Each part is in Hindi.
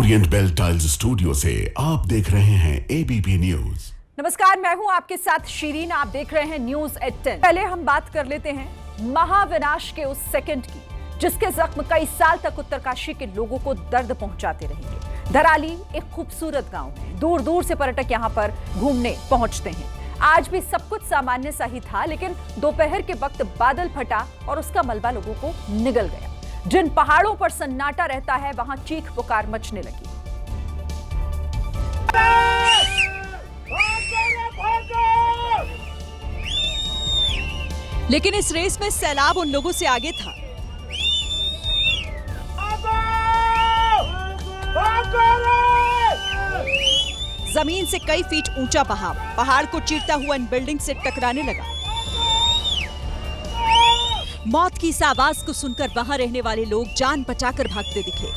ओरिएंट बेल टाइल्स स्टूडियो से आप देख रहे हैं एबीपी न्यूज। नमस्कार, मैं हूं आपके साथ शीरीन। आप देख रहे हैं न्यूज एट 10। पहले हम बात कर लेते हैं महाविनाश के उस सेकंड की, जिसके जख्म कई साल तक उत्तरकाशी के लोगों को दर्द पहुंचाते रहेंगे। धराली एक खूबसूरत गांव है। दूर दूर से पर्यटक यहां पर घूमने पहुंचते हैं। आज भी सब कुछ सामान्य सा ही था, लेकिन दोपहर के वक्त बादल फटा और उसका मलबा लोगों को निगल गया। जिन पहाड़ों पर सन्नाटा रहता है, वहां चीख पुकार मचने लगी। लेकिन इस रेस में सैलाब उन लोगों से आगे था। जमीन से कई फीट ऊंचा बहाव पहाड़ को चीरता हुआ इन बिल्डिंग से टकराने लगा। मौत की इस आवाज को सुनकर वहां रहने वाले लोग जान बचाकर भागते दिखे।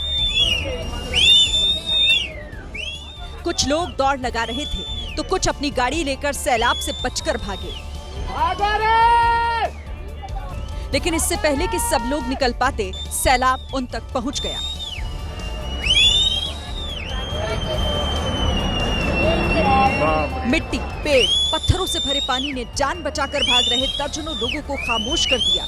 कुछ लोग दौड़ लगा रहे थे तो कुछ अपनी गाड़ी लेकर सैलाब से बचकर भागे। लेकिन इससे पहले कि सब लोग निकल पाते, सैलाब उन तक पहुंच गया। मिट्टी, पेड़, पत्थरों से भरे पानी ने जान बचाकर भाग रहे दर्जनों लोगों को खामोश कर दिया।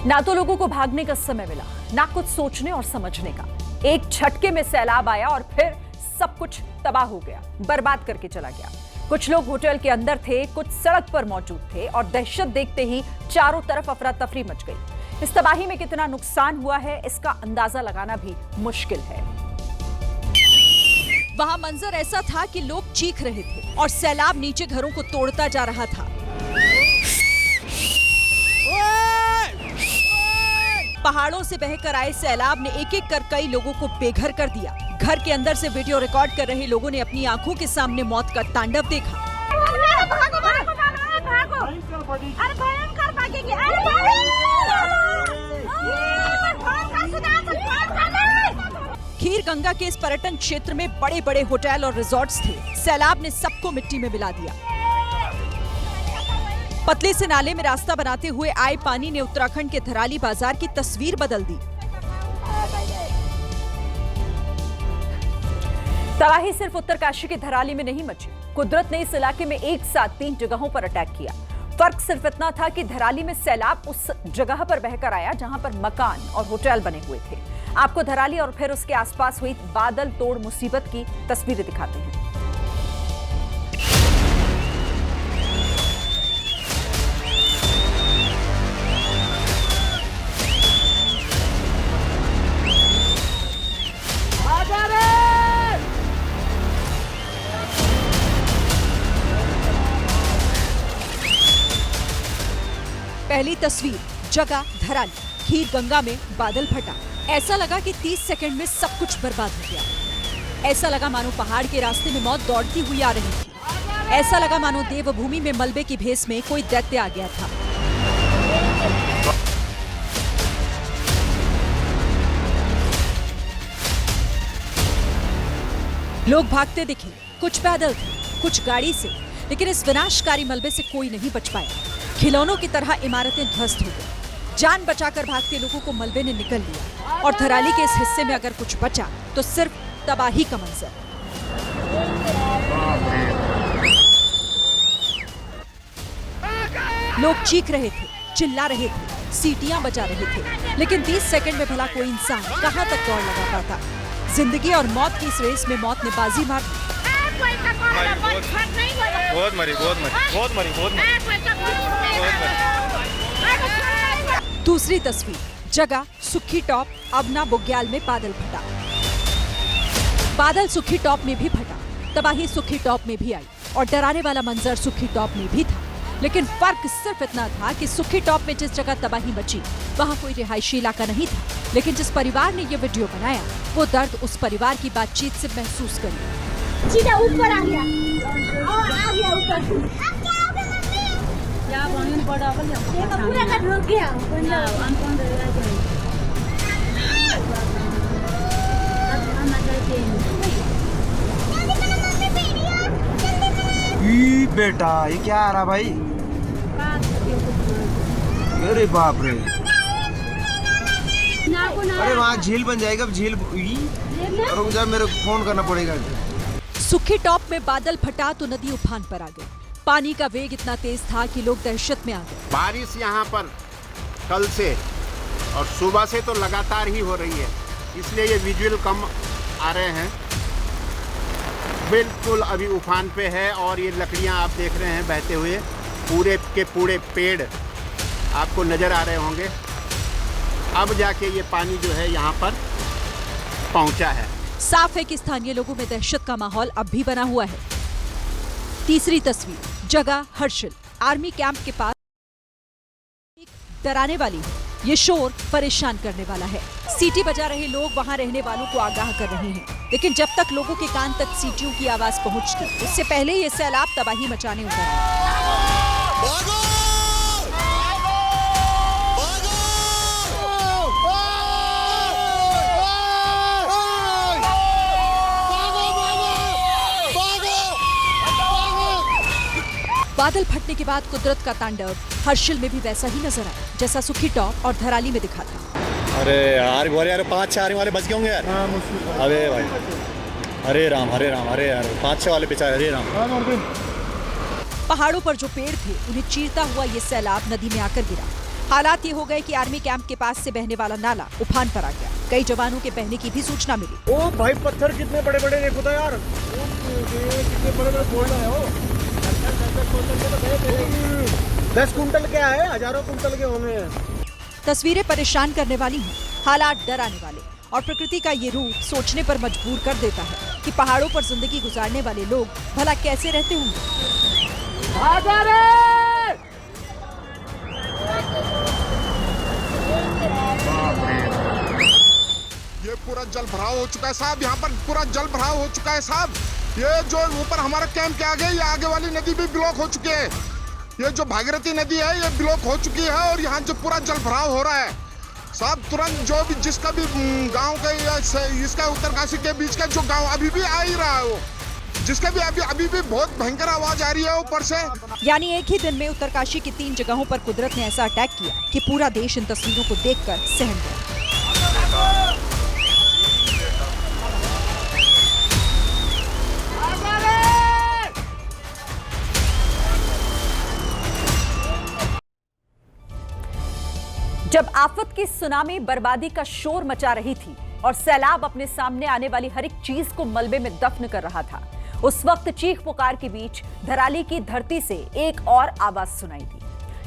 ना तो लोगों को भागने का समय मिला, ना कुछ सोचने और समझने का। एक झटके में सैलाब आया और फिर सब कुछ तबाह हो गया, बर्बाद करके चला गया। कुछ लोग होटल के अंदर थे, कुछ सड़क पर मौजूद थे और दहशत देखते ही चारों तरफ अफरा तफरी मच गई। इस तबाही में कितना नुकसान हुआ है, इसका अंदाजा लगाना भी मुश्किल है। वहां मंजर ऐसा था कि लोग चीख रहे थे और सैलाब नीचे घरों को तोड़ता जा रहा था। पहाड़ों से बहकर आए सैलाब ने एक एक कर कई लोगों को बेघर कर दिया। घर के अंदर से वीडियो रिकॉर्ड कर रहे लोगों ने अपनी आंखों के सामने मौत का तांडव देखा। खीर गंगा के इस पर्यटन क्षेत्र में बड़े बड़े होटल और रिजॉर्ट्स थे। सैलाब ने सबको मिट्टी में मिला दिया। पतले से नाले में रास्ता बनाते हुए आए पानी ने उत्तराखंड के धराली बाजार की तस्वीर बदल दी। तबाही सिर्फ उत्तरकाशी के धराली में नहीं मची। कुदरत ने इस इलाके में एक साथ 3 जगहों पर अटैक किया। फर्क सिर्फ इतना था कि धराली में सैलाब उस जगह पर बहकर आया जहां पर मकान और होटल बने हुए थे। आपको धराली और फिर उसके आसपास हुई बादल तोड़ मुसीबत की तस्वीरें दिखाते हैं। पहली तस्वीर, जगह धराली, खीर गंगा में बादल फटा। ऐसा लगा कि 30 सेकंड में सब कुछ बर्बाद हो गया। ऐसा लगा मानो पहाड़ के रास्ते में मौत दौड़ती हुई आ रही थी। ऐसा लगा मानो देवभूमि में मलबे की भेस में कोई दैत्य आ गया था। लोग भागते दिखे, कुछ पैदल थे, कुछ गाड़ी से, लेकिन इस विनाशकारी मलबे से कोई नहीं बच पाया। खिलौनों की तरह इमारतें ध्वस्त हो गई। जान बचाकर भागते लोगों को मलबे ने निकल लिया और धराली के इस हिस्से में अगर कुछ बचा तो सिर्फ तबाही का मंजर। लोग चीख रहे थे, चिल्ला रहे थे, सीटियां बजा रहे थे, लेकिन 30 सेकंड में भला कोई इंसान कहां तक दौड़ लगा पाता। जिंदगी और मौत की इस रेस में मौत ने बाजी मार दी। दूसरी तस्वीर, जगह सुखी टॉप, अवना बुग्याल में बादल फटा। बादल सुखी टॉप में भी फटा, तबाही सुखी टॉप में भी आई और डराने वाला मंजर सुखी टॉप में भी था। लेकिन फर्क सिर्फ इतना था कि सुखी टॉप में जिस जगह तबाही मची वहां कोई रिहायशी इलाका नहीं था, लेकिन जिस परिवार ने यह वीडियो बनाया वो दर्द उस परिवार की बातचीत से महसूस करी। सीधा ऊपर आ गया और आ गया ऊपर। अब क्या होगा मम्मी? क्या बहन बड़ा हो गया? ये तो पूरा का रुक गया। अब हम जाते हैं। बेटा ये क्या आ रहा भाई? अरे बाप रे, नाको ना अरे वहाँ झील बन जाएगा, अब झील। रुक जा, मेरे को फोन करना पड़ेगा। सुखी टॉप में बादल फटा तो नदी उफान पर आ गई। पानी का वेग इतना तेज था कि लोग दहशत में आ गए। बारिश यहाँ पर कल से और सुबह से तो लगातार ही हो रही है, इसलिए ये विजुअल कम आ रहे हैं। बिल्कुल अभी उफान पे है और ये लकड़ियाँ आप देख रहे हैं बहते हुए, पूरे के पूरे पेड़ आपको नज़र आ रहे होंगे। अब जाके ये पानी जो है यहाँ पर पहुँचा है। साफ है कि स्थानीय लोगों में दहशत का माहौल अब भी बना हुआ है। तीसरी तस्वीर, जगह हर्षिल, आर्मी कैंप के पास एक डराने वाली है। ये शोर परेशान करने वाला है। सीटी बजा रहे लोग वहां रहने वालों को आगाह कर रहे हैं, लेकिन जब तक लोगों के कान तक सीटियों की आवाज पहुंचती, उससे पहले ये सैलाब तबाही मचाने उतरा। बादल फटने के बाद कुदरत का तांडव हर्षिल में भी वैसा ही नजर आया जैसा सुखी टॉप और धराली में दिखा था। अरे यार बोले यार 5-6 आर्मी वाले बच गए होंगे यार। अबे भाई, हरे राम हरे राम, अरे यार 5-6 वाले बेचारे, हरे राम। पहाड़ों पर जो पेड़ थे उन्हें चीरता हुआ ये सैलाब नदी में आकर गिरा। हालात ये हो गए कि आर्मी कैंप के पास से बहने वाला नाला उफान पर आ गया। कई जवानों के बहने की भी सूचना मिली। ओ भाई, पत्थर कितने बड़े बड़े देखो तो यार, कितने बड़े बड़े फोड़ रहे हो। 10 कुंटल क्या है, हजारों कुंटल के होंगे। तस्वीरें परेशान करने वाली हैं, हालात डराने वाले, और प्रकृति का ये रूप सोचने पर मजबूर कर देता है कि पहाड़ों पर जिंदगी गुजारने वाले लोग भला कैसे रहते होंगे। ये पूरा जल भराव हो चुका है साहब, यहाँ पर पूरा जल भराव हो चुका है साहब। ये जो ऊपर हमारा कैंप के आगे, ये आगे वाली नदी भी ब्लॉक हो चुकी है। ये जो भागीरथी नदी है ये ब्लॉक हो चुकी है और यहाँ जो पूरा जल भराव हो रहा है साहब। तुरंत जो भी जिसका भी गांव के या इसका उत्तरकाशी के बीच का जो गांव अभी भी आ ही रहा है, वो जिसका भी अभी भी बहुत भयंकर आवाज आ रही है ऊपर से। यानी एक ही दिन में उत्तरकाशी की 3 जगहों पर कुदरत ने ऐसा अटैक किया कि पूरा देश इन तस्वीरों को देखकर सहम गया। जब आफत की सुनामी बर्बादी का शोर मचा रही थी और सैलाब अपने सामने आने वाली हर एक चीज को मलबे में दफन कर रहा था, उस वक्त चीख पुकार के बीच धराली की धरती से एक और आवाज सुनाई दी,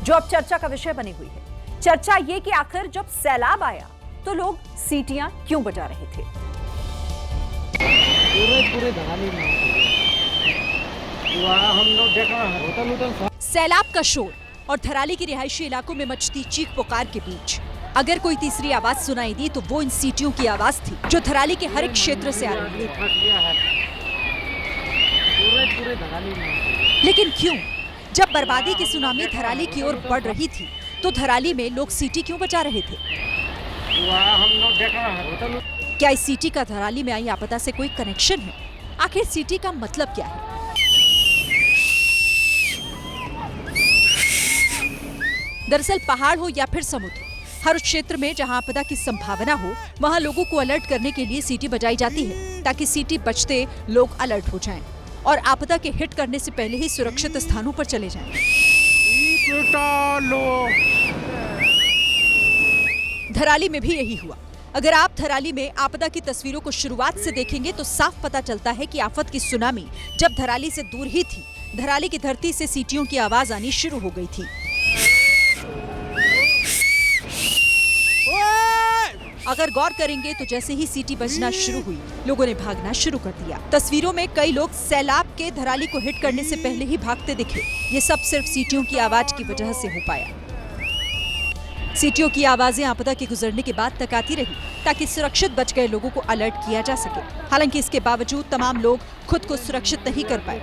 जो अब चर्चा का विषय बनी हुई है। चर्चा ये कि आखिर जब सैलाब आया तो लोग सीटियां क्यों बजा रहे थे। पूरे धराली में हम लोग देखा सैलाब का शोर और धराली के रिहायशी इलाकों में मचती चीख पुकार के बीच अगर कोई तीसरी आवाज सुनाई दी तो वो इन सीटियों की आवाज थी, जो धराली के हर एक क्षेत्र से आ रही थी। लेकिन क्यों? जब बर्बादी की सुनामी धराली की ओर बढ़ रही थी तो धराली में लोग सीटी क्यों बजा रहे थे? क्या इस सीटी का धराली में आई आपदा से कोई कनेक्शन है? आखिर सीटी का मतलब क्या है? दरअसल पहाड़ हो या फिर समुद्र, हर उस क्षेत्र में जहां आपदा की संभावना हो वहां लोगों को अलर्ट करने के लिए सीटी बजाई जाती है, ताकि सीटी बजते लोग अलर्ट हो जाएं और आपदा के हिट करने से पहले ही सुरक्षित स्थानों पर चले जाएं। धराली में भी यही हुआ। अगर आप धराली में आपदा की तस्वीरों को शुरुआत से देखेंगे तो साफ पता चलता है कि आफत की सुनामी जब धराली से दूर ही थी, धराली की धरती से सीटियों की आवाज आनी शुरू हो गई थी। अगर गौर करेंगे तो जैसे ही सीटी बजना शुरू हुई, लोगों ने भागना शुरू कर दिया। तस्वीरों में कई लोग सैलाब के धराली को हिट करने से पहले ही भागते दिखे। ये सब सिर्फ सीटियों की आवाज की वजह से हो पाया। सीटियों की आवाजें आपदा के गुजरने के बाद तक आती रही, ताकि सुरक्षित बच गए लोगों को अलर्ट किया जा सके। हालांकि इसके बावजूद तमाम लोग खुद को सुरक्षित नहीं कर पाए।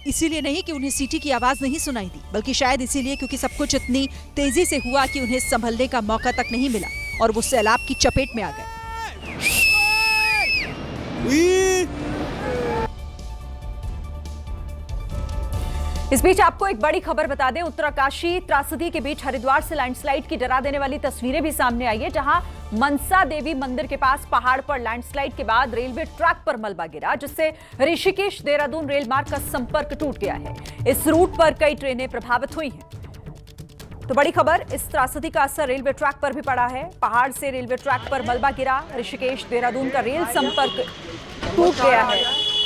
इसीलिए नहीं कि उन्हें सीटी की आवाज नहीं सुनाई दी, बल्कि शायद इसीलिए क्योंकि सब कुछ इतनी तेजी से हुआ कि उन्हें संभलने का मौका तक नहीं मिला और वो सैलाब की चपेट में आ गए। इस बीच आपको एक बड़ी खबर बता दें, उत्तरकाशी त्रासदी के बीच हरिद्वार से लैंडस्लाइड की डरा देने वाली तस्वीरें भी सामने आई है, जहां मनसा देवी मंदिर के पास पहाड़ पर लैंडस्लाइड के बाद रेलवे ट्रैक पर मलबा गिरा, जिससे ऋषिकेश देहरादून रेल मार्ग का संपर्क टूट गया है। इस रूट पर कई ट्रेनें प्रभावित हुई हैं। तो बड़ी खबर, इस त्रासदी का असर रेलवे ट्रैक पर भी पड़ा है। पहाड़ से रेलवे ट्रैक पर मलबा गिरा, ऋषिकेश देहरादून का रेल संपर्क टूट गया है।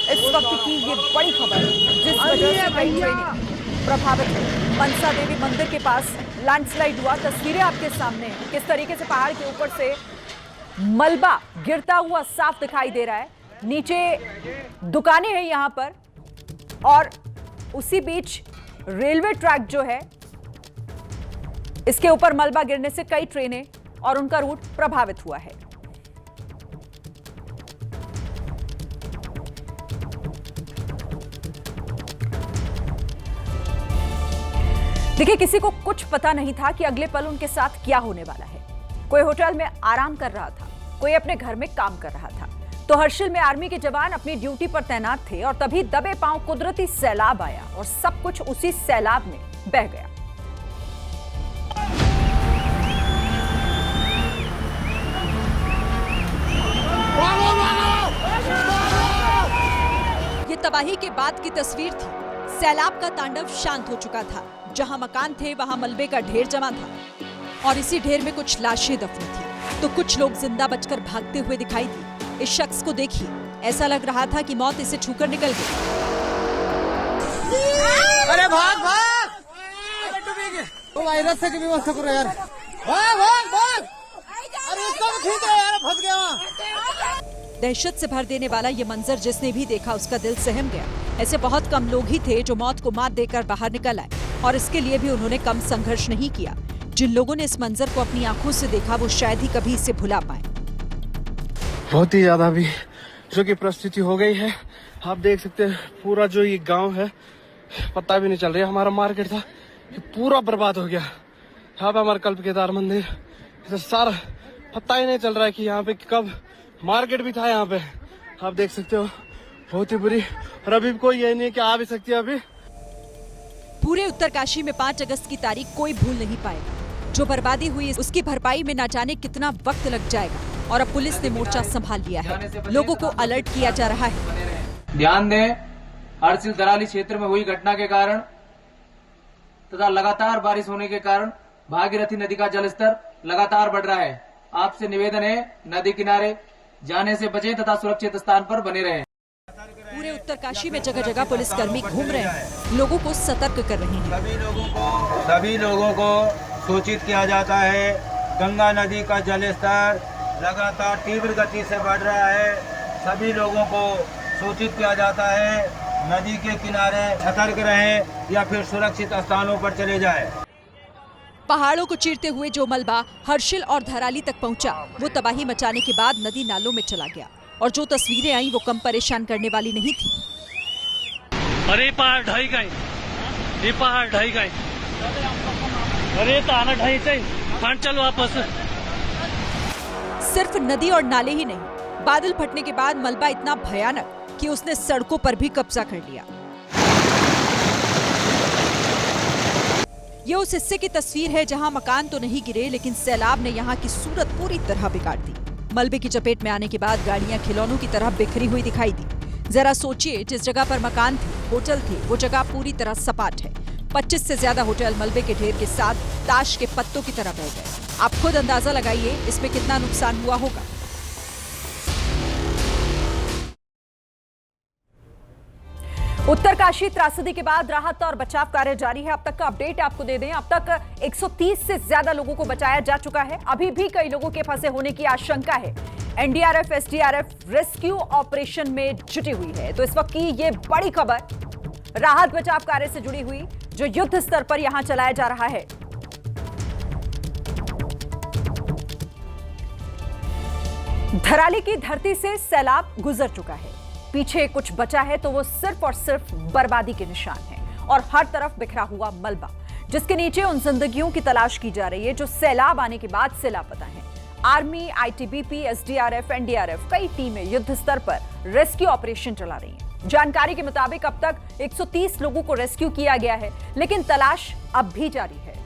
इस वक्त की ये बड़ी खबर, जिस वजह से कई ट्रेनें प्रभावित हुई। मनसा देवी मंदिर के पास लैंडस्लाइड हुआ, तस्वीरें आपके सामने हैं। किस तरीके से पहाड़ के ऊपर से मलबा गिरता हुआ साफ दिखाई दे रहा है। नीचे दुकानें हैं यहां पर, और उसी बीच रेलवे ट्रैक जो है, इसके ऊपर मलबा गिरने से कई ट्रेनें और उनका रूट प्रभावित हुआ है। देखिए, किसी को कुछ पता नहीं था कि अगले पल उनके साथ क्या होने वाला है। कोई होटल में आराम कर रहा था, कोई अपने घर में काम कर रहा था, तो हर्षिल में आर्मी के जवान अपनी ड्यूटी पर तैनात थे और तभी दबे पांव कुदरती सैलाब आया और सब कुछ उसी सैलाब में बह गया। ये तबाही के बाद की तस्वीर थी। सैलाब का तांडव शांत हो चुका था। जहां मकान थे वहां मलबे का ढेर जमा था और इसी ढेर में कुछ लाशें दफन थी, तो कुछ लोग जिंदा बचकर भागते हुए दिखाई दी। इस शख्स को देखिए, ऐसा लग रहा था कि मौत इसे छूकर निकल गई। अरे भाग भाग, तो वायरस से की व्यवस्था करो यार, भाग भाग भाग, अरे इसको भी खींचो यार, फंस गया वहाँ। दहशत से भर देने वाला ये मंजर जिसने भी देखा उसका दिल सहम गया। ऐसे बहुत कम लोग ही थे जो मौत को मात देकर बाहर निकल आए, और इसके लिए भी उन्होंने कम संघर्ष नहीं किया। जिन लोगों ने इस मंजर को अपनी आंखों से देखा वो शायद ही कभी इसे भुला पाए। बहुत ही ज्यादा भी जो की परिस्थिति हो गई है, आप देख सकते हैं। पूरा जो ये गांव है, पता भी नहीं चल रहा। हमारा मार्केट था, ये पूरा बर्बाद हो गया। यहाँ पे हमारा कल्प केदार मंदिर, इधर सारा पता ही नहीं चल रहा है कि यहाँ पे कब मार्केट भी था। यहाँ पे आप देख सकते हो, बहुत ही बुरी। और अभी कोई ये नहीं है कि आ भी सकती है। अभी पूरे उत्तरकाशी में 5 अगस्त की तारीख कोई भूल नहीं पाएगा। जो बर्बादी हुई उसकी भरपाई में न जाने कितना वक्त लग जाएगा, और अब पुलिस ने मोर्चा संभाल लिया है। लोगों को अलर्ट किया जा रहा है। ध्यान दें, हर्षिल दराली क्षेत्र में हुई घटना के कारण तथा लगातार बारिश होने के कारण भागीरथी नदी का जलस्तर लगातार बढ़ रहा है। आपसे निवेदन है, नदी किनारे जाने से बचें तथा सुरक्षित स्थान पर बने रहें। पूरे उत्तरकाशी में जगह जगह पुलिसकर्मी घूम रहे हैं, लोगों को सतर्क कर रहे हैं। सभी लोगों को सूचित किया जाता है। गंगा नदी का जलस्तर लगातार तीव्र गति से बढ़ रहा है। सभी लोगों को सूचित किया जाता है, नदी के किनारे सतर्क रहें या फिर सुरक्षित स्थानों पर चले जाएं। पहाड़ों को चीरते हुए जो मलबा हर्षिल और धराली तक पहुंचा, वो तबाही मचाने के बाद नदी नालों में चला गया, और जो तस्वीरें आई वो कम परेशान करने वाली नहीं थी। अरे पहाड़ ढाई गए, ये पहाड़ ढाई गए, अरे ताना ढाई चाहिए, चल वापस। सिर्फ नदी और नाले ही नहीं, बादल फटने के बाद मलबा इतना भयानक कि उसने सड़कों पर भी कब्जा कर लिया। ये उस हिस्से की तस्वीर है जहां मकान तो नहीं गिरे, लेकिन सैलाब ने यहां की सूरत पूरी तरह बिगाड़ दी। मलबे की चपेट में आने के बाद गाड़ियां खिलौनों की तरह बिखरी हुई दिखाई दी। जरा सोचिए, जिस जगह पर मकान थे, होटल थे, वो जगह पूरी तरह सपाट है। 25 से ज्यादा होटल मलबे के ढेर के साथ ताश के पत्तों की तरह बह गए। आप खुद अंदाजा लगाइए इसमें कितना नुकसान हुआ होगा। उत्तरकाशी त्रासदी के बाद राहत और बचाव कार्य जारी है। अब तक का अपडेट आपको दे दें, अब तक 130 से ज्यादा लोगों को बचाया जा चुका है। अभी भी कई लोगों के फंसे होने की आशंका है। एनडीआरएफ, एसडीआरएफ रेस्क्यू ऑपरेशन में जुटी हुई है। तो इस वक्त की ये बड़ी खबर राहत बचाव कार्य से जुड़ी हुई, जो युद्ध स्तर पर यहां चलाया जा रहा है। धराली की धरती से सैलाब गुजर चुका है। पीछे कुछ बचा है तो वो सिर्फ और सिर्फ बर्बादी के निशान है, और हर तरफ बिखरा हुआ मलबा, जिसके नीचे उन जिंदगियों की तलाश की जा रही है जो सैलाब आने के बाद से लापता हैं। आर्मी, आईटीबीपी, एसडीआरएफ, एनडीआरएफ कई टीमें युद्ध स्तर पर रेस्क्यू ऑपरेशन चला रही हैं। जानकारी के मुताबिक अब तक 130 लोगों को रेस्क्यू किया गया है, लेकिन तलाश अब भी जारी है।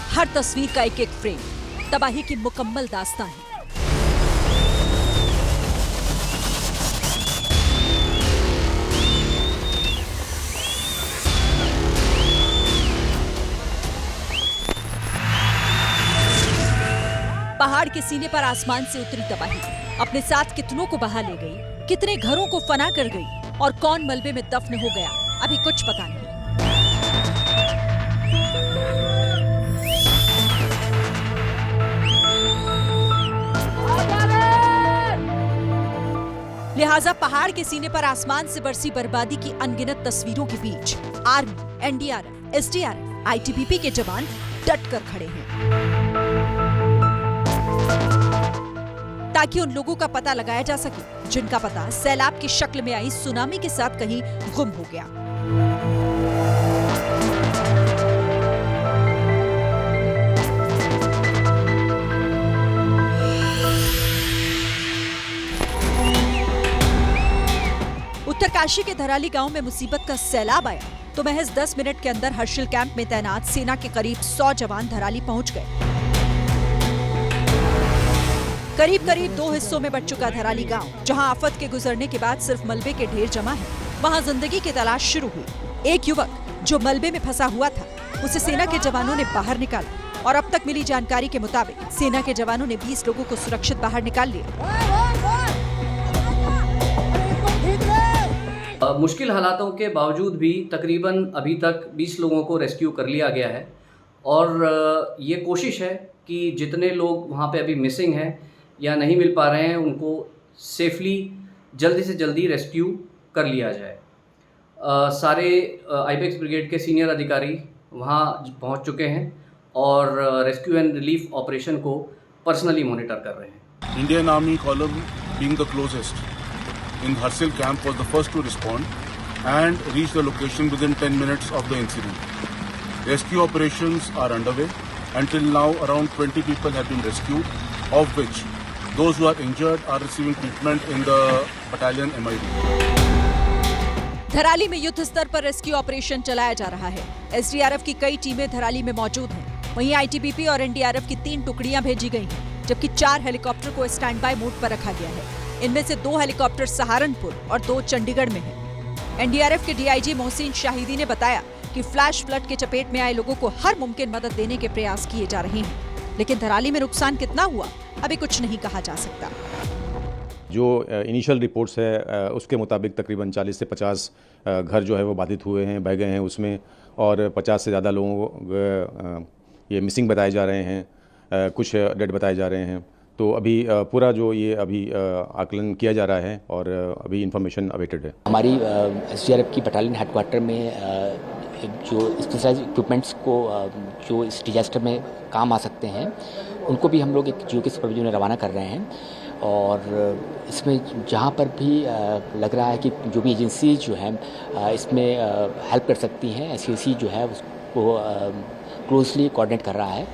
हर तस्वीर का एक एक फ्रेम तबाही की मुकम्मल दास्तां है। पहाड़ के सीने पर आसमान से उतरी तबाही अपने साथ कितनों को बहा ले गई, कितने घरों को फना कर गई और कौन मलबे में दफन हो गया, अभी कुछ पता नहीं। लिहाजा पहाड़ के सीने पर आसमान से बरसी बर्बादी की अनगिनत तस्वीरों के बीच आर्मी, एनडीआरएफ, एसडीआरएफ, आईटीबीपी के जवान डट कर खड़े हैं ताकि उन लोगों का पता लगाया जा सके जिनका पता सैलाब की शक्ल में आई सुनामी के साथ कहीं गुम हो गया। उत्तरकाशी के धराली गांव में मुसीबत का सैलाब आया तो महज 10 मिनट के अंदर हर्षिल कैंप में तैनात सेना के करीब 100 जवान धराली पहुंच गए। करीब करीब 2 हिस्सों में बंट चुका धराली गांव, जहां आफत के गुजरने के बाद सिर्फ मलबे के ढेर जमा है, वहां जिंदगी की तलाश शुरू हुई। एक युवक जो मलबे में फंसा हुआ था, उसे सेना के जवानों ने बाहर निकाला और अब तक मिली जानकारी के मुताबिक सेना के जवानों ने 20 लोगों को सुरक्षित बाहर निकाल लिया। मुश्किल हालातों के बावजूद भी तकरीबन अभी तक 20 लोगों को रेस्क्यू कर लिया गया है और ये कोशिश है कि जितने लोग वहाँ पे अभी मिसिंग हैं या नहीं मिल पा रहे हैं उनको सेफली जल्दी से जल्दी रेस्क्यू कर लिया जाए। सारे आईपेक्स ब्रिगेड के सीनियर अधिकारी वहाँ पहुँच चुके हैं और रेस्क्यू एंड रिलीफ ऑपरेशन को पर्सनली मॉनिटर कर रहे हैं। Indian army column being the closest in Harsil camp was the first to respond and reach the location within 10 minutes of the incident. Rescue operations are underway. Until now, around 20 people have been rescued, of which those who are injured are receiving treatment in the battalion MID. Dharali में युद्ध स्तर पर रेस्क्यू ऑपरेशन चलाया जा रहा है। एसडीआरएफ की कई टीमें धराली में मौजूद हैं। वहीं आईटीबीपी और एनडीआरएफ की 3 टुकड़ियां भेजी गई हैं, जबकि 4 हेलीकॉप्टर को स्टैंड बाय मोड पर रखा गया है। इनमें से 2 हेलीकॉप्टर सहारनपुर और 2 चंडीगढ़ में हैं। एनडीआरएफ के डीआईजी मोहसिन शाहिदी ने बताया कि फ्लैश फ्लड के चपेट में आए लोगों को हर मुमकिन मदद देने के प्रयास किए जा रहे हैं, लेकिन धराली में नुकसान कितना हुआ अभी कुछ नहीं कहा जा सकता। जो इनिशियल रिपोर्ट्स है उसके मुताबिक तकरीबन 40 से 50 घर जो है वो बाधित हुए हैं, बह गए हैं उसमें, और 50 से ज़्यादा लोगों को ये मिसिंग बताए जा रहे हैं, कुछ डेड बताए जा रहे हैं। तो अभी पूरा जो ये अभी आकलन किया जा रहा है और अभी इंफॉर्मेशन अवेटेड है। हमारी एसडीआरएफ की बटालियन हेडक्वार्टर में जो स्पेशलाइज्ड इक्विपमेंट्स को जो इस डिजास्टर में काम आ सकते हैं उनको भी हम लोग एक जियो के सुपरविजन में रवाना कर रहे हैं और इसमें जहाँ पर भी लग रहा है कि जो भी एजेंसी जो है इसमें हेल्प कर सकती हैं, एससीओसी जो है उसको क्लोजली कोऑर्डिनेट कर रहा है।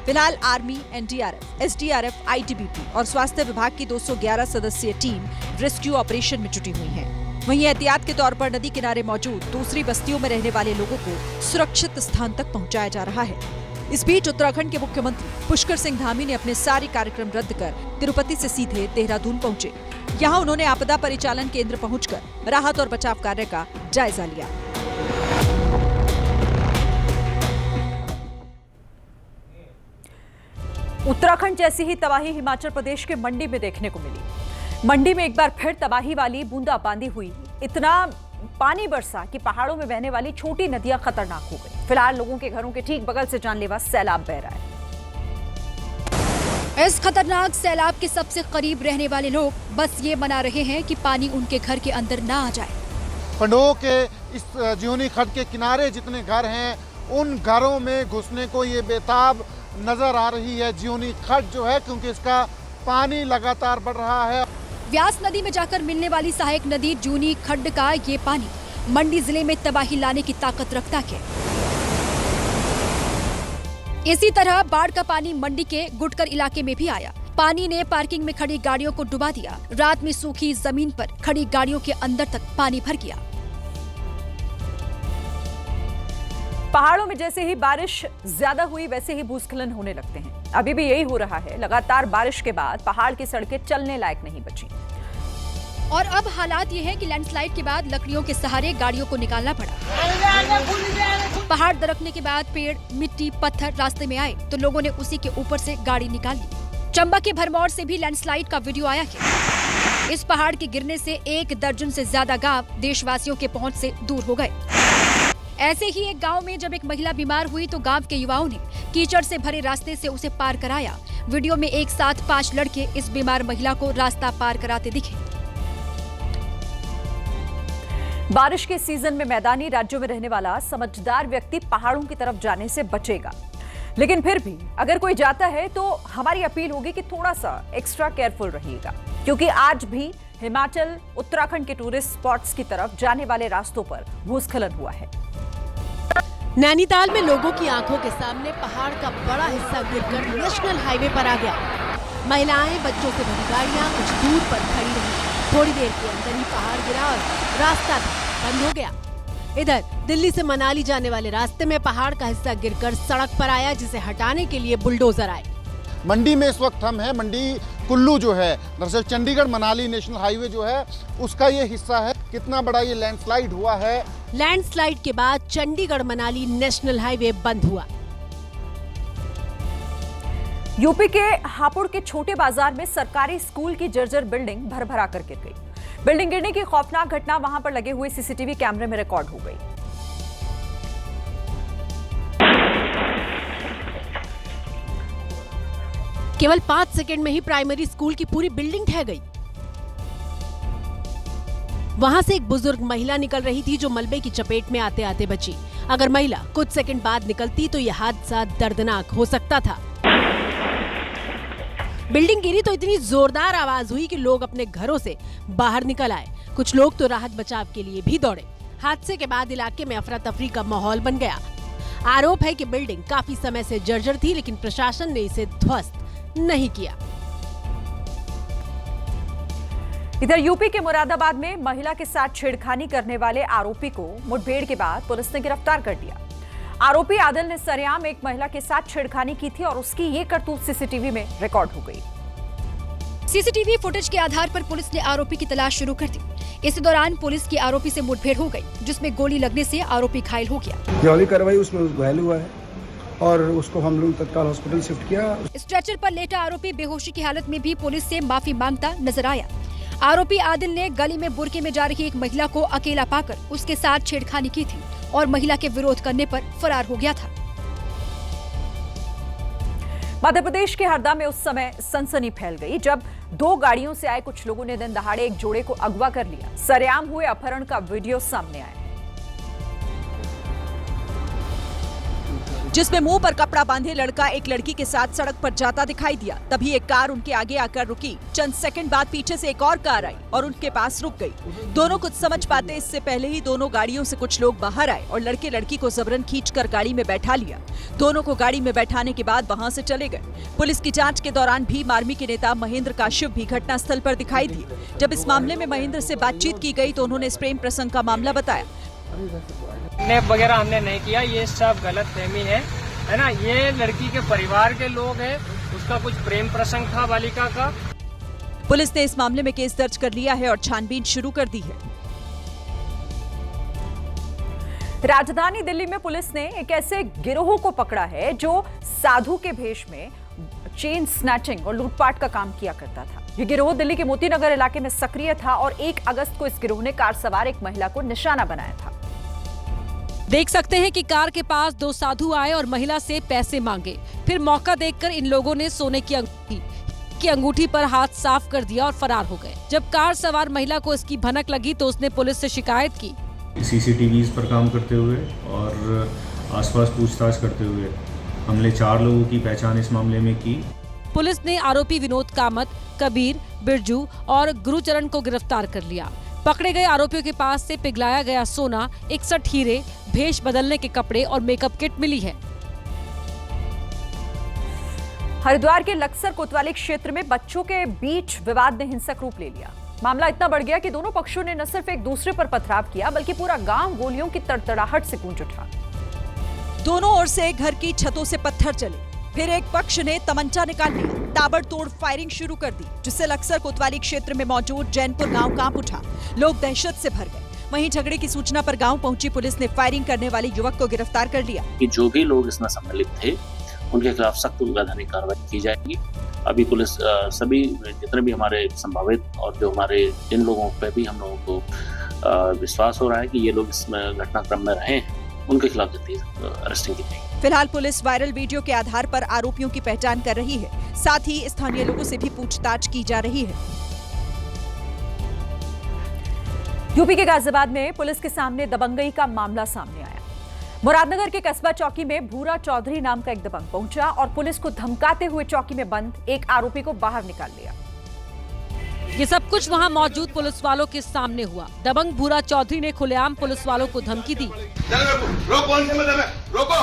फिलहाल आर्मी, एनडीआरएफ, एसडीआरएफ, आईटीबीपी और स्वास्थ्य विभाग की 211 सदस्यीय टीम रेस्क्यू ऑपरेशन में जुटी हुई है। वहीं एहतियात के तौर पर नदी किनारे मौजूद दूसरी बस्तियों में रहने वाले लोगों को सुरक्षित स्थान तक पहुंचाया जा रहा है। इस बीच उत्तराखंड के मुख्यमंत्री पुष्कर सिंह धामी ने अपने सारे कार्यक्रम रद्द कर तिरुपति से सीधे देहरादून पहुंचे। यहाँ उन्होंने आपदा परिचालन केंद्र पहुंचकर राहत और बचाव कार्य का जायजा लिया। उत्तराखंड जैसी ही तबाही हिमाचल प्रदेश के मंडी में देखने को मिली। मंडी में एक बार फिर तबाही वाली बूंदाबांदी हुई। इतना पानी बरसा कि पहाड़ों में बहने वाली छोटी नदियां खतरनाक हो गई। फिलहाल लोगों के घरों के ठीक बगल से जानलेवा सैलाब बह रहा है। इस खतरनाक सैलाब के सबसे करीब रहने वाले लोग बस ये मना रहे हैं कि पानी उनके घर के अंदर ना आ जाए। पंडोह के इस जियोनी खड्ड के किनारे जितने घर हैं उन घरों में घुसने को ये बेताब नजर आ रही है जियोनी खड्ड जो है, क्योंकि इसका पानी लगातार बढ़ रहा है। व्यास नदी में जाकर मिलने वाली सहायक नदी जूनी खड्ड का ये पानी मंडी जिले में तबाही लाने की ताकत रखता है। इसी तरह बाढ़ का पानी मंडी के गुटकर इलाके में भी आया। पानी ने पार्किंग में खड़ी गाड़ियों को डुबा दिया। रात में सूखी जमीन पर खड़ी गाड़ियों के अंदर तक पानी भर गया। पहाड़ों में जैसे ही बारिश ज्यादा हुई वैसे ही भूस्खलन होने लगते हैं। अभी भी यही हो रहा है। लगातार बारिश के बाद पहाड़ की सड़कें चलने लायक नहीं बची। और अब हालात ये है कि लैंडस्लाइड के बाद लकड़ियों के सहारे गाड़ियों को निकालना पड़ा। पहाड़ दरकने के बाद पेड़, मिट्टी, पत्थर रास्ते में आए तो लोगों ने उसी के ऊपर से गाड़ी निकाल ली। चंबा के भरमौर से भी लैंडस्लाइड का वीडियो आया है। इस पहाड़ के गिरने से 1 दर्जन से ज्यादा गांव देशवासियों के पहुंच से दूर हो गए। ऐसे ही एक गांव में जब एक महिला बीमार हुई तो गांव के युवाओं ने कीचड़ से भरे रास्ते से उसे पार कराया। वीडियो में एक साथ 5 लड़के इस बीमार महिला को रास्ता पार कराते दिखे। बारिश के सीजन में मैदानी राज्यों में रहने वाला समझदार व्यक्ति पहाड़ों की तरफ जाने से बचेगा, लेकिन फिर भी अगर कोई जाता है तो हमारी अपील होगी कि थोड़ा सा एक्स्ट्रा केयरफुल रहिएगा, क्योंकि आज भी हिमाचल, उत्तराखंड के टूरिस्ट स्पॉट्स की तरफ जाने वाले रास्तों पर भूस्खलन हुआ है। नैनीताल में लोगों की आंखों के सामने पहाड़ का बड़ा हिस्सा गिरकर नेशनल हाईवे पर आ गया। महिलाएं, बच्चों से भरी गाड़ियां कुछ दूर पर खड़ी रही। थोड़ी देर के अंदर ही पहाड़ गिरा और रास्ता बंद हो गया। इधर दिल्ली से मनाली जाने वाले रास्ते में पहाड़ का हिस्सा गिरकर सड़क पर आया, जिसे हटाने के लिए बुलडोजर आए। मंडी में इस वक्त हम हैं। मंडी कुल्लू जो है, दरअसल चंडीगढ़ मनाली नेशनल हाईवे जो है उसका ये हिस्सा है। कितना बड़ा ये लैंडस्लाइड हुआ है। लैंडस्लाइड के बाद चंडीगढ़ मनाली नेशनल हाईवे बंद हुआ। यूपी के हापुड़ के छोटे बाजार में सरकारी स्कूल की जर्जर बिल्डिंग भरभरा कर गिर गई। बिल्डिंग गिरने की खौफनाक घटना वहां पर लगे हुए सीसीटीवी कैमरे में रिकॉर्ड हो गई। केवल 5 सेकंड में ही प्राइमरी स्कूल की पूरी बिल्डिंग ढह गई। वहां से एक बुजुर्ग महिला निकल रही थी जो मलबे की चपेट में आते आते बची। अगर महिला कुछ सेकंड बाद निकलती तो यह हादसा दर्दनाक हो सकता था। बिल्डिंग गिरी तो इतनी जोरदार आवाज हुई कि लोग अपने घरों से बाहर निकल आए। कुछ लोग तो राहत बचाव के लिए भी दौड़े। हादसे के बाद इलाके में अफरा तफरी का माहौल बन गया। आरोप है कि बिल्डिंग काफी समय से जर्जर थी, लेकिन प्रशासन ने इसे ध्वस्त नहीं किया। इधर यूपी के मुरादाबाद में महिला के साथ छेड़खानी करने वाले आरोपी को मुठभेड़ के बाद पुलिस ने गिरफ्तार कर लिया। आरोपी आदिल ने सरेआम एक महिला के साथ छेड़खानी की थी और उसकी ये करतूत सीसीटीवी में रिकॉर्ड हो गई। सीसीटीवी फुटेज के आधार पर पुलिस ने आरोपी की तलाश शुरू कर दी। इस दौरान पुलिस की आरोपी से मुठभेड़ हो गई, जिसमें गोली लगने से आरोपी घायल हो गया। जौहरी कार्रवाई उसमें घायल हुआ है और उसको हम लोग तत्काल हॉस्पिटल शिफ्ट किया। स्ट्रेचर पर लेटा आरोपी बेहोशी की हालत में भी पुलिस से माफी मांगता नजर आया। आरोपी आदिल ने गली में बुर्के में जा रही एक महिला को अकेला पाकर उसके साथ छेड़खानी की थी और महिला के विरोध करने पर फरार हो गया था। मध्य प्रदेश के हरदा में उस समय सनसनी फैल गई जब 2 गाड़ियों से आए कुछ लोगों ने दिन दहाड़े एक जोड़े को अगवा कर लिया। सरेआम हुए अपहरण का वीडियो सामने आया, जिसमें मुंह पर कपड़ा बांधे लड़का एक लड़की के साथ सड़क पर जाता दिखाई दिया। तभी एक कार उनके आगे आकर रुकी। चंद सेकंड बाद पीछे से एक और कार आई और उनके पास रुक गई। दोनों कुछ समझ पाते इससे पहले ही दोनों गाड़ियों से कुछ लोग बाहर आए और लड़के लड़की को जबरन खींचकर गाड़ी में बैठा लिया। दोनों को गाड़ी में बैठाने के बाद वहां से चले गए। पुलिस की जांच के दौरान भीम आर्मी के नेता महेंद्र काश्यप भी घटनास्थल पर दिखाई दिए। जब इस मामले में महेंद्र से बातचीत की गई तो उन्होंने इस प्रेम प्रसंग का मामला बताया। वगैरह हमने नहीं किया, ये सब गलतफहमी है ना। ये लड़की के परिवार के लोग हैं, उसका कुछ प्रेम प्रसंग था बालिका का। पुलिस ने इस मामले में केस दर्ज कर लिया है और छानबीन शुरू कर दी है। राजधानी दिल्ली में पुलिस ने एक ऐसे गिरोह को पकड़ा है जो साधु के भेष में चेन स्नैचिंग और लूटपाट का काम किया करता था। ये गिरोह दिल्ली के मोतीनगर इलाके में सक्रिय था और 1 अगस्त को इस गिरोह ने कार सवार एक महिला को निशाना बनाया था। देख सकते हैं कि कार के पास 2 साधु आए और महिला से पैसे मांगे। फिर मौका देखकर इन लोगों ने सोने की अंगूठी पर हाथ साफ कर दिया और फरार हो गए। जब कार सवार महिला को इसकी भनक लगी तो उसने पुलिस से शिकायत की CCTVs पर काम करते हुए और आसपास पूछताछ करते हुए हमने 4 लोगों की पहचान इस मामले में की। पुलिस ने आरोपी विनोद कामत, कबीर, बिरजू और गुरुचरण को गिरफ्तार कर लिया। पकड़े गए आरोपियों के पास से पिघलाया गया सोना, 61 हीरे, भेष बदलने के कपड़े और मेकअप किट मिली है। हरिद्वार के लक्सर कोतवाली क्षेत्र में बच्चों के बीच विवाद ने हिंसक रूप ले लिया। मामला इतना बढ़ गया कि दोनों पक्षों ने न सिर्फ एक दूसरे पर पथराव किया बल्कि पूरा गांव गोलियों की तड़तड़ाहट से गूंज उठा। दोनों ओर से घर की छतों से पत्थर चले, फिर एक पक्ष ने तमंचा निकाल लिया, ताबड़तोड़ फायरिंग शुरू कर दी, जिससे लक्सर कोतवाली क्षेत्र में मौजूद जैनपुर गांव कांप उठा। लोग दहशत से भर गए। वहीं झगड़े की सूचना पर गांव पहुंची पुलिस ने फायरिंग करने वाले युवक को गिरफ्तार कर लिया। कि जो भी लोग इसमें सम्मिलित थे उनके खिलाफ सख्त वैधानिक कार्रवाई की जाएगी। अभी पुलिस सभी जितने भी हमारे संभावित और जो हमारे जिन लोगों पे भी हम लोगों को विश्वास हो रहा है कि ये लोग इसमें घटनाक्रम में रहे हैं, उनके खिलाफ जल्दी अरेस्टिंग की जाएगी। फिलहाल पुलिस वायरल वीडियो के आधार पर आरोपियों की पहचान कर रही है, साथ ही स्थानीय लोगों से भी पूछताछ की जा रही है। यूपी के गाजियाबाद में पुलिस के सामने दबंगई का मामला सामने आया। मुरादनगर के कस्बा चौकी में भूरा चौधरी नाम का एक दबंग पहुंचा और पुलिस को धमकाते हुए चौकी में बंद एक आरोपी को बाहर निकाल लिया। ये सब कुछ वहां मौजूद पुलिस वालों के सामने हुआ। दबंग भूरा चौधरी ने खुलेआम पुलिस वालों को धमकी दी। रोको, कौन से मतलब है? रोको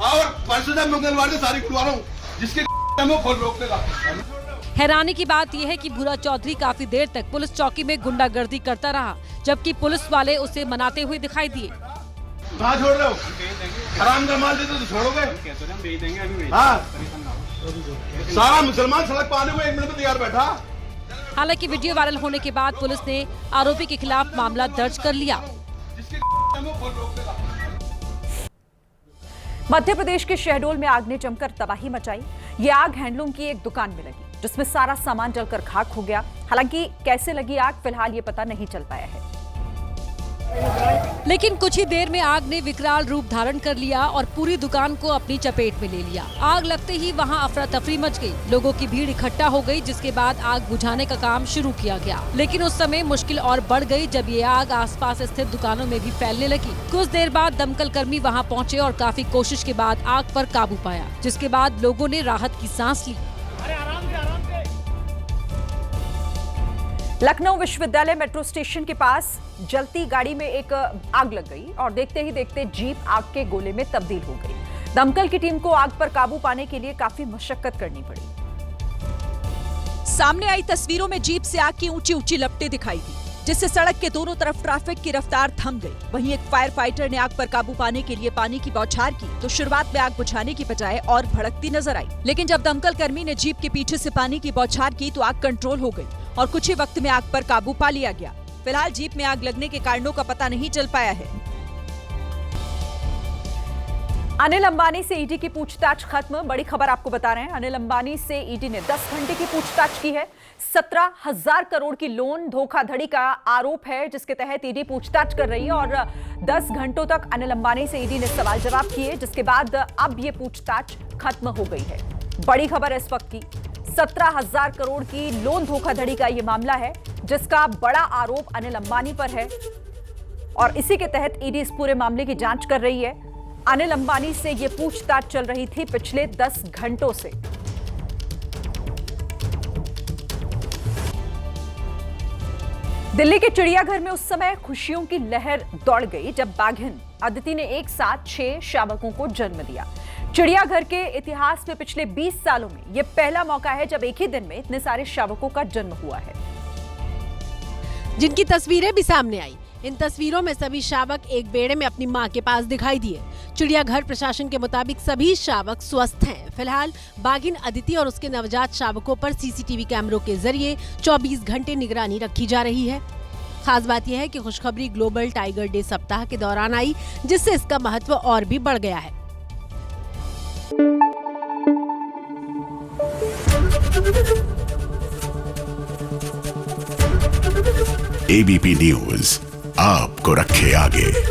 और परसों से मंगलवार से सारी खुलवा रहा हूं, जिसके खोल रोकने का। हैरानी की बात यह है कि भूरा चौधरी काफी देर तक पुलिस चौकी में गुंडागर्दी करता रहा, जबकि पुलिस वाले उसे मनाते हुए दिखाई दिए। कहाँ छोड़ रहे हो? हराम का माल देते तो छोड़ोगे? हाँ, सारा मुसलमान सड़क पर आने को 1 मिनट में तैयार बैठा। हालांकि वीडियो वायरल होने के बाद पुलिस ने आरोपी के खिलाफ मामला दर्ज कर लिया। मध्य प्रदेश के शहडोल में आग ने जमकर तबाही मचाई। ये आग हैंडलूम की एक दुकान में लगी, जिसमें सारा सामान जलकर खाक हो गया। हालांकि कैसे लगी आग फिलहाल ये पता नहीं चल पाया है। लेकिन कुछ ही देर में आग ने विकराल रूप धारण कर लिया और पूरी दुकान को अपनी चपेट में ले लिया। आग लगते ही वहां अफरा तफरी मच गई, लोगों की भीड़ इकट्ठा हो गई, जिसके बाद आग बुझाने का काम शुरू किया गया। लेकिन उस समय मुश्किल और बढ़ गई जब ये आग आसपास स्थित दुकानों में भी फैलने लगी। कुछ देर बाद दमकल कर्मी वहाँ पहुँचे और काफी कोशिश के बाद आग पर काबू पाया, जिसके बाद लोगों ने राहत की सांस ली। लखनऊ विश्वविद्यालय मेट्रो स्टेशन के पास जलती गाड़ी में एक आग लग गई और देखते ही देखते जीप आग के गोले में तब्दील हो गई। दमकल की टीम को आग पर काबू पाने के लिए काफी मशक्कत करनी पड़ी। सामने आई तस्वीरों में जीप से आग की ऊंची ऊंची लपटें दिखाई दी, जिससे सड़क के दोनों तरफ ट्रैफिक की रफ्तार थम गई। वहीं एक फायर फाइटर ने आग पर काबू पाने के लिए पानी की बौछार की तो शुरुआत में आग बुझाने की बजाय और भड़कती नजर आई। लेकिन जब दमकल कर्मी ने जीप के पीछे से पानी की बौछार की तो आग कंट्रोल हो गई और कुछ ही वक्त में आग पर काबू पा लिया गया। फिलहाल जीप में आग लगने के कारणों का पता नहीं चल पाया है। अनिल अंबानी से ईडी की पूछताछ खत्म। बड़ी खबर आपको बता रहे हैं, अनिल अंबानी से ईडी ने 10 घंटे की पूछताछ की है। 17,000 करोड़ की लोन धोखाधड़ी का आरोप है, जिसके तहत ईडी पूछताछ कर रही है और 10 घंटों तक अनिल अंबानी से ईडी ने सवाल जवाब किए, जिसके बाद अब ये पूछताछ खत्म हो गई है। बड़ी खबर है इस वक्त की, 17,000 करोड़ की लोन धोखाधड़ी का ये मामला है, जिसका बड़ा आरोप अनिल अंबानी पर है और इसी के तहत ईडी इस पूरे मामले की जांच कर रही है। अनिल अंबानी से यह पूछताछ चल रही थी पिछले 10 घंटों से। दिल्ली के चिड़ियाघर में उस समय खुशियों की लहर दौड़ गई जब बाघिन अदिति ने एक साथ 6 शावकों को जन्म दिया। चिड़ियाघर के इतिहास में पिछले 20 सालों में यह पहला मौका है जब एक ही दिन में इतने सारे शावकों का जन्म हुआ है, जिनकी तस्वीरें भी सामने आई। इन तस्वीरों में सभी शावक एक बेड़े में अपनी मां के पास दिखाई दिए। चिड़ियाघर प्रशासन के मुताबिक सभी शावक स्वस्थ हैं। फिलहाल बाघिन अदिति और उसके नवजात शावकों पर सीसीटीवी कैमरों के जरिए 24 घंटे निगरानी रखी जा रही है। खास बात यह है कि खुशखबरी ग्लोबल टाइगर डे सप्ताह के दौरान आई, जिससे इसका महत्व और भी बढ़ गया है। एबीपी न्यूज आपको रखे आगे।